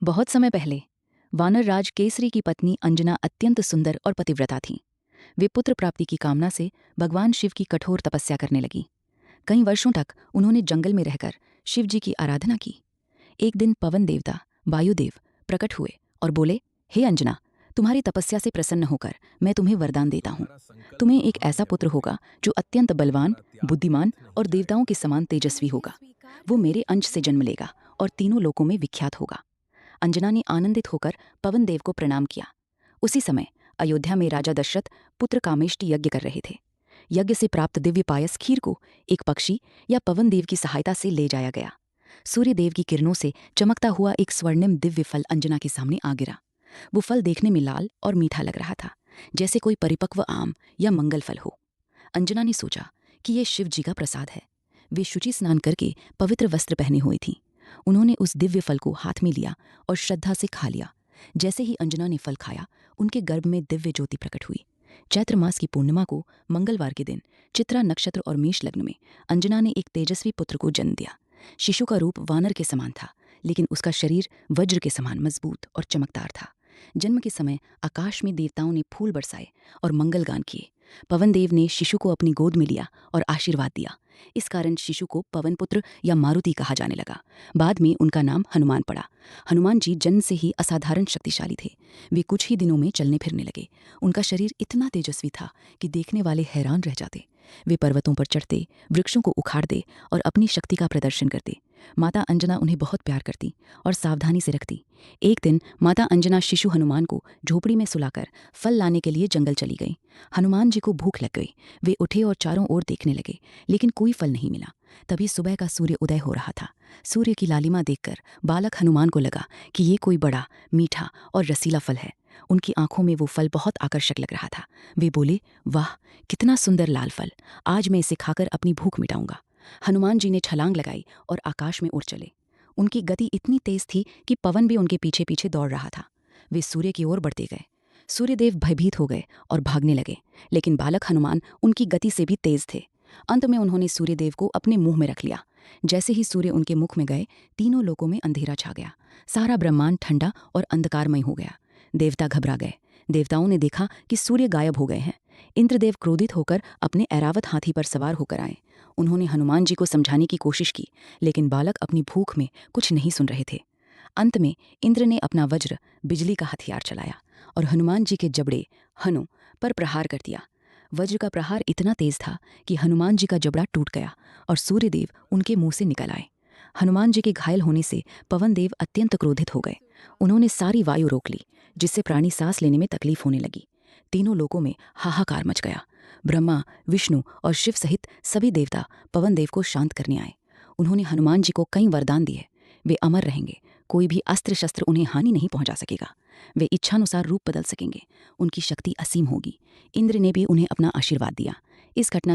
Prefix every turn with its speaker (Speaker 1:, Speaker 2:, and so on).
Speaker 1: बहुत समय पहले वानर राज केसरी की पत्नी अंजना अत्यंत सुंदर और पतिव्रता थीं। वे पुत्र प्राप्ति की कामना से भगवान शिव की कठोर तपस्या करने लगी। कई वर्षों तक उन्होंने जंगल में रहकर शिव जी की आराधना की। एक दिन पवन देवता वायुदेव प्रकट हुए और बोले, हे अंजना, तुम्हारी तपस्या से प्रसन्न होकर मैं तुम्हें वरदान देता हूँ। तुम्हें एक ऐसा पुत्र होगा जो अत्यंत बलवान, बुद्धिमान और देवताओं के समान तेजस्वी होगा। वो मेरे अंश से जन्म लेगा और तीनों लोकों में विख्यात होगा। अंजना ने आनंदित होकर पवन देव को प्रणाम किया। उसी समय अयोध्या में राजा दशरथ पुत्र कामेष्टि यज्ञ कर रहे थे। यज्ञ से प्राप्त दिव्य पायस खीर को एक पक्षी या पवन देव की सहायता से ले जाया गया। सूर्य देव की किरणों से चमकता हुआ एक स्वर्णिम दिव्य फल अंजना के सामने आ गिरा। वो फल देखने में लाल और मीठा लग रहा था, जैसे कोई परिपक्व आम या मंगल फल हो। अंजना ने सोचा कि यह शिव जी का प्रसाद है। वे शुचि स्नान करके पवित्र वस्त्र पहने हुई थीं। उन्होंने उस दिव्य फल को हाथ में लिया और श्रद्धा से खा लिया। जैसे ही अंजना ने फल खाया, उनके गर्भ में दिव्य ज्योति प्रकट हुई। चैत्र मास की पूर्णिमा को मंगलवार के दिन चित्रा नक्षत्र और मेष लग्न में अंजना ने एक तेजस्वी पुत्र को जन्म दिया। शिशु का रूप वानर के समान था, लेकिन उसका शरीर वज्र के समान मजबूत और चमकदार था। जन्म के समय आकाश में देवताओं ने फूल बरसाए और मंगल गान किए। पवन देव ने शिशु को अपनी गोद में लिया और आशीर्वाद दिया। इस कारण शिशु को पवन पुत्र या मारुति कहा जाने लगा। बाद में उनका नाम हनुमान पड़ा। हनुमान जी जन्म से ही असाधारण शक्तिशाली थे। वे कुछ ही दिनों में चलने फिरने लगे। उनका शरीर इतना तेजस्वी था कि देखने वाले हैरान रह जाते। वे पर्वतों पर चढ़ते, वृक्षों को उखाड़ते और अपनी शक्ति का प्रदर्शन करते। माता अंजना उन्हें बहुत प्यार करती और सावधानी से रखती। एक दिन माता अंजना शिशु हनुमान को झोपड़ी में सुलाकर फल लाने के लिए जंगल चली गई। हनुमान जी को भूख लग गई। वे उठे और चारों ओर देखने लगे, लेकिन कोई फल नहीं मिला। तभी सुबह का सूर्य उदय हो रहा था। सूर्य की लालिमा देखकर बालक हनुमान को लगा कि ये कोई बड़ा, मीठा और रसीला फल है। उनकी आंखों में वो फल बहुत आकर्षक लग रहा था। वे बोले, वाह, कितना सुंदर लाल फल! आज मैं इसे खाकर अपनी भूख मिटाऊंगा। हनुमान जी ने छलांग लगाई और आकाश में उड़ चले। उनकी गति इतनी तेज थी कि पवन भी उनके पीछे पीछे दौड़ रहा था। वे सूर्य की ओर बढ़ते गए। सूर्यदेव भयभीत हो गए और भागने लगे, लेकिन बालक हनुमान उनकी गति से भी तेज थे। अंत में उन्होंने सूर्यदेव को अपने मुंह में रख लिया। जैसे ही सूर्य उनके मुख में गए, तीनों लोकों में अंधेरा छा गया। सारा ब्रह्मांड ठंडा और अंधकारमय हो गया। देवता घबरा गए। देवताओं ने देखा कि सूर्य गायब हो गए हैं। इंद्रदेव क्रोधित होकर अपने ऐरावत हाथी पर सवार होकर आए। उन्होंने हनुमान जी को समझाने की कोशिश की, लेकिन बालक अपनी भूख में कुछ नहीं सुन रहे थे। अंत में इंद्र ने अपना वज्र, बिजली का हथियार चलाया और हनुमान जी के जबड़े हनु पर प्रहार कर दिया। वज्र का प्रहार इतना तेज था कि हनुमान जी का जबड़ा टूट गया और सूर्यदेव उनके मुंह से निकल आए। हनुमान जी के घायल होने से पवन देव अत्यंत क्रोधित हो गए। उन्होंने सारी वायु रोक ली, जिससे प्राणी सांस लेने में तकलीफ होने लगी। तीनों लोकों में हाहाकार मच गया। ब्रह्मा, विष्णु और शिव सहित सभी देवता पवन देव को शांत करने आए। उन्होंने हनुमान जी को कई वरदान दिए। वे अमर रहेंगे, कोई भी अस्त्र शस्त्र उन्हें हानि नहीं पहुंचा सकेगा। वे इच्छानुसार रूप बदल सकेंगे, उनकी शक्ति असीम होगी। इंद्र ने भी उन्हें अपना आशीर्वाद दिया। इस घटना से